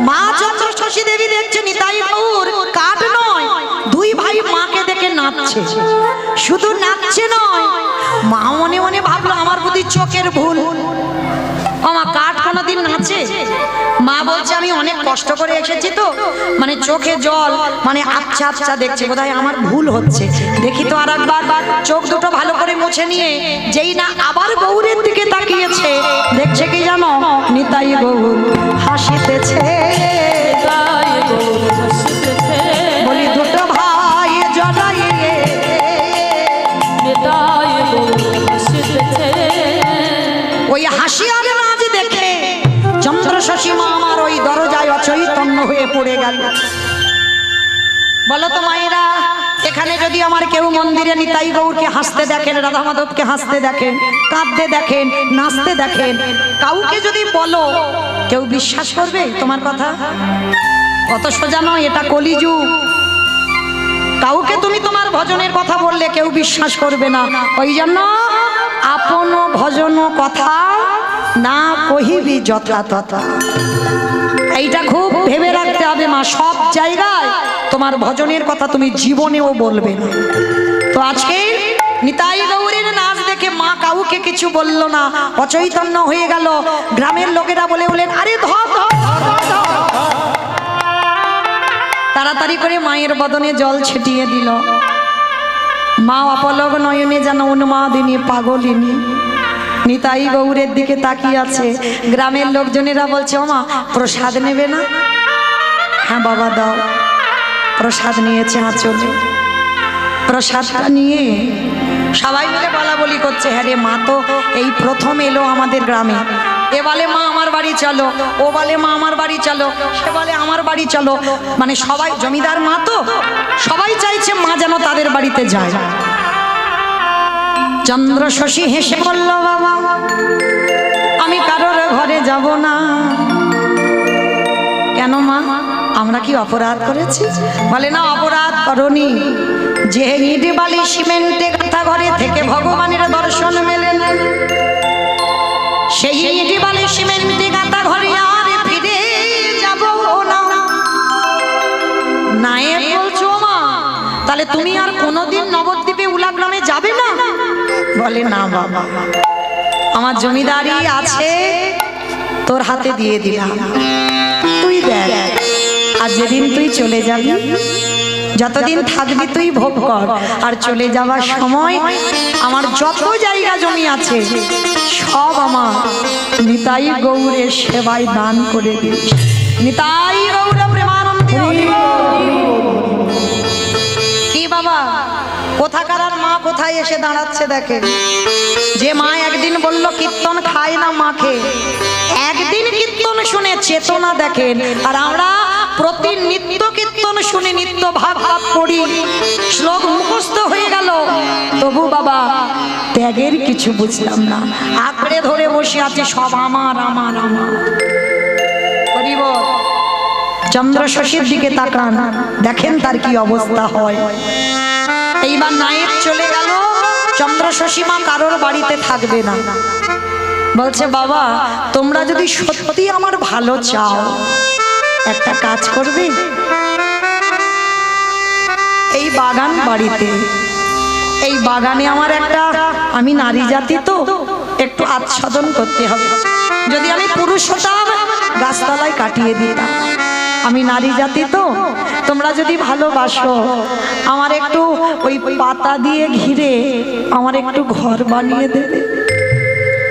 [SPEAKER 2] মা চন্দ্রশশী দেবী দেখছে নিতাই গৌর কাঠ নয়, দুই ভাই মাকে দেখে নাচছে। শুধু নাচছে নয়, মা মনে মনে ভাবলো আমার বুদ্ধি চোখের ভুল, আমার কাঠ কোনোদিন নাচে? মা বলছে আমি অনেক কষ্ট করে এসেছি তো মানে চোখে জল মানে আচ্ছা আচ্ছা দেখছে, বোধহয় আমার ভুল হচ্ছে, দেখি তো আর একবার। চোখ দুটো ভালো করে মুছে নিয়ে যেই না আবার গৌরের দিকে তাকিয়েছে, দেখছে কি জানো? নিতাই গৌর হাসিতেছে। বলি দুটো ভাই জড়াইয়ে ওই হাসি আর নাচ দেখে চন্দ্রশশী মা আমার ওই দরজায় অচৈতন্য হয়ে পড়ে গেল। বলো তো মায়েরা, এখানে যদি আমার কেউ মন্দিরে নিতাই গৌরকে হাসতে দেখেন, রাধা মাধবকে হাসতে দেখেন, কাঁদতে দেখেন, নাচতে দেখেন, কাউকে যদি বলো কেউ বিশ্বাস করবে তোমার কথা? কত সোজা নয়, এটা কলিযুগ। কাউকে তুমি তোমার ভজনের কথা বললে কেউ বিশ্বাস করবে না। ওই জন্য আপন ভজন কথা না কহিবি যথা তথা, এইটা খুব ভেবে রাখতে হবে মা। সব জায়গায় তোমার ভজনের কথা তুমি জীবনেও বলবে না। তো আজকে নিতাই গৌরের নাচ দেখে মা কাউকে কিছু বলল না, অচৈতন্য হয়ে গেল। গ্রামের লোকেরা বলে বলেন আরে ধর ধর ধর ধর। তাড়াতাড়ি করে মায়ের বদনে জল ছিটিয়ে দিল। মা অপলক নয়নে যেন উন্মাদিনী পাগলিনী নিতাই গৌরের দিকে তাকিয়ে আছে। গ্রামের লোকজনেরা বলছে ওমা প্রসাদ নেবে না? হ্যাঁ বাবা দাও। প্রসাদ নিয়েছে আঁচলে, প্রসাদটা নিয়ে সবাই মিলে বলা বলি করছে হ্যাঁ রে মা তো এই প্রথম এলো আমাদের গ্রামে। এ বলে মা আমার বাড়ি চলো, ও বলে মা আমার বাড়ি চলো, সে বলে আমার বাড়ি চলো। মানে সবাই জমিদার মা তো সবাই চাইছে মা যেন তাদের বাড়িতে যায়। চন্দ্রশশী হেসে বলল বাবা আমি কারোর ঘরে যাব না। কেন মা, আমরা কি অপরাধ করেছি? বলে না অপরাধ করনি, যে ইট বালি সিমেন্টে গাঁথা ঘরে থেকে ভগবানের দর্শন মেলে না, সেই ইট বালি সিমেন্টে গাঁথা ঘরে আর ফিরে যাব না। নায়েব বলছো মা তাহলে তুমি আর কোনোদিন নবদ্বীপে উলাগ্রামে যাবে না? বলে না বাবা আমার জমিদারি আছে তোর হাতে দিয়ে দিলাম, তুই দেখ। আর যেদিন তুই চলে যাবি, যতদিন থাকবি তুই ভোগ কর, আর চলে যাওয়ার সময় আমার যত জায়গা জমি আছে সব আমার নিতাই গৌরের সেবায় দান করে দিস। নিতাই গৌর প্রেমানন্দে। কি বাবা কোথাকার আর মা কোথায় এসে দাঁড়াচ্ছে দেখেন। যে মা একদিন বলল কীর্তন খায় না মাকে, একদিন কীর্তন শুনে চেতনা দেখেন। আর আমরা প্রতি নিত্য কীর্তন শুনে নিত্য ভাব ভাব করি, শ্লোক মুখস্থ হয়ে গেল, তবু বাবা ত্যাগের কিছু বুঝলাম না। আঁকড়ে ধরে বসে আছে সব আমার আমার আমার। করিব চন্দ্রশশীর দিকে তাকান, দেখেন তার কি অবস্থা হয়। এইবার নায়েব চলে গেল, চন্দ্রশশীমা কারোর বাড়িতে থাকবে না। বলছে বাবা তোমরা যদি সত্যি আমার ভালো চাও একটা কাজ করবে, এই বাগান বাড়িতে, এই বাগানে আমার একটা, আমি নারী জাতি তো একটু আচ্ছাদন করতে হবে। যদি আমি পুরুষ হতাম গাছতলায় কাটিয়ে দিতাম, আমি নারী জাতি তো, তোমরা যদি ভালোবাসো আমার একটু ওই পাতা দিয়ে ঘিরে আমার একটু ঘর বানিয়ে দেবে।